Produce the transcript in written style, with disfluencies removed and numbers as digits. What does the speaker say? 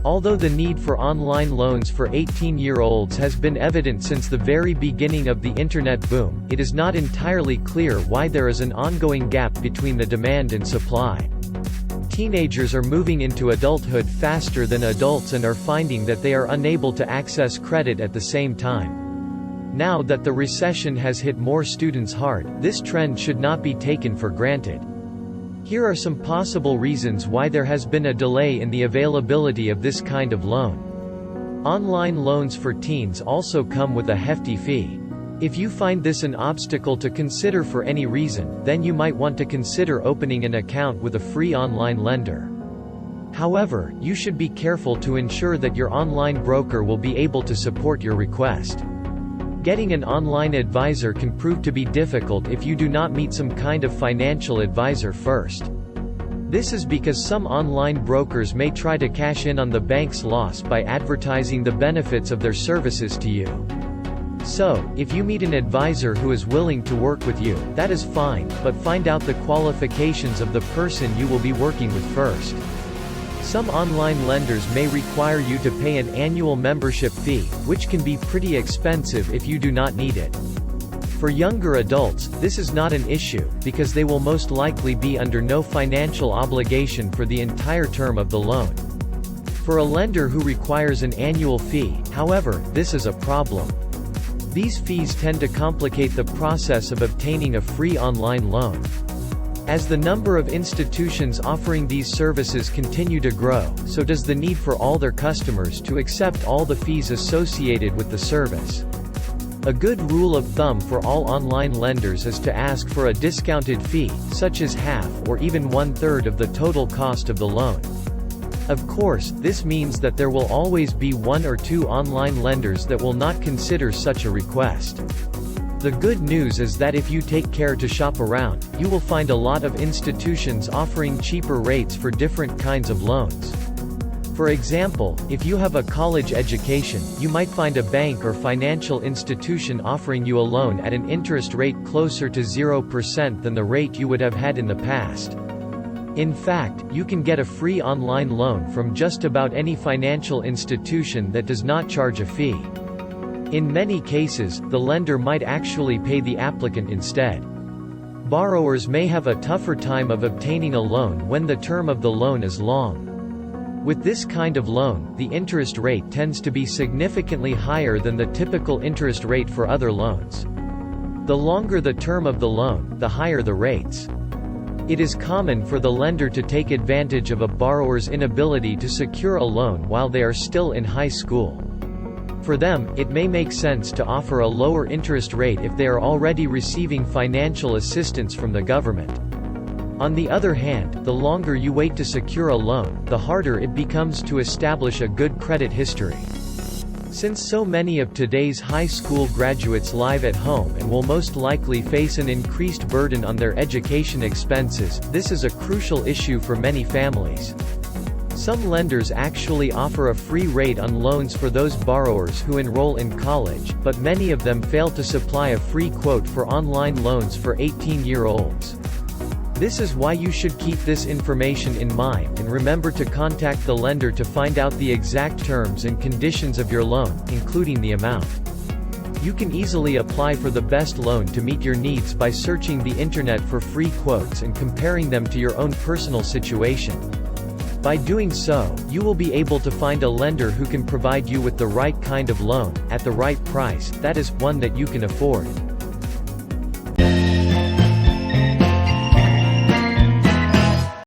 Although the need for online loans for 18-year-olds has been evident since the very beginning of the Internet boom, it is not entirely clear why there is an ongoing gap between the demand and supply. Teenagers are moving into adulthood faster than adults and are finding that they are unable to access credit at the same time. Now that the recession has hit more students hard, this trend should not be taken for granted. Here are some possible reasons why there has been a delay in the availability of this kind of loan. Online loans for teens also come with a hefty fee. If you find this an obstacle to consider for any reason, then you might want to consider opening an account with a free online lender. However, you should be careful to ensure that your online broker will be able to support your request. Getting an online advisor can prove to be difficult if you do not meet some kind of financial advisor first. This is because some online brokers may try to cash in on the bank's loss by advertising the benefits of their services to you. So, if you meet an advisor who is willing to work with you, that is fine, but find out the qualifications of the person you will be working with first. Some online lenders may require you to pay an annual membership fee, which can be pretty expensive if you do not need it. For younger adults, this is not an issue, because they will most likely be under no financial obligation for the entire term of the loan. For a lender who requires an annual fee, however, this is a problem. These fees tend to complicate the process of obtaining a free online loan. As the number of institutions offering these services continue to grow, so does the need for all their customers to accept all the fees associated with the service. A good rule of thumb for all online lenders is to ask for a discounted fee, such as half or even 1/3 of the total cost of the loan. Of course, this means that there will always be one or two online lenders that will not consider such a request. The good news is that if you take care to shop around, you will find a lot of institutions offering cheaper rates for different kinds of loans. For example, if you have a college education, you might find a bank or financial institution offering you a loan at an interest rate closer to 0% than the rate you would have had in the past. In fact, you can get a free online loan from just about any financial institution that does not charge a fee. In many cases, the lender might actually pay the applicant instead. Borrowers may have a tougher time of obtaining a loan when the term of the loan is long. With this kind of loan, the interest rate tends to be significantly higher than the typical interest rate for other loans. The longer the term of the loan, the higher the rates. It is common for the lender to take advantage of a borrower's inability to secure a loan while they are still in high school. For them, it may make sense to offer a lower interest rate if they are already receiving financial assistance from the government. On the other hand, the longer you wait to secure a loan, the harder it becomes to establish a good credit history. Since so many of today's high school graduates live at home and will most likely face an increased burden on their education expenses, this is a crucial issue for many families. Some lenders actually offer a free rate on loans for those borrowers who enroll in college, but many of them fail to supply a free quote for online loans for 18-year-olds. This is why you should keep this information in mind and remember to contact the lender to find out the exact terms and conditions of your loan, including the amount. You can easily apply for the best loan to meet your needs by searching the internet for free quotes and comparing them to your own personal situation. By doing so, you will be able to find a lender who can provide you with the right kind of loan, at the right price, that is, one that you can afford.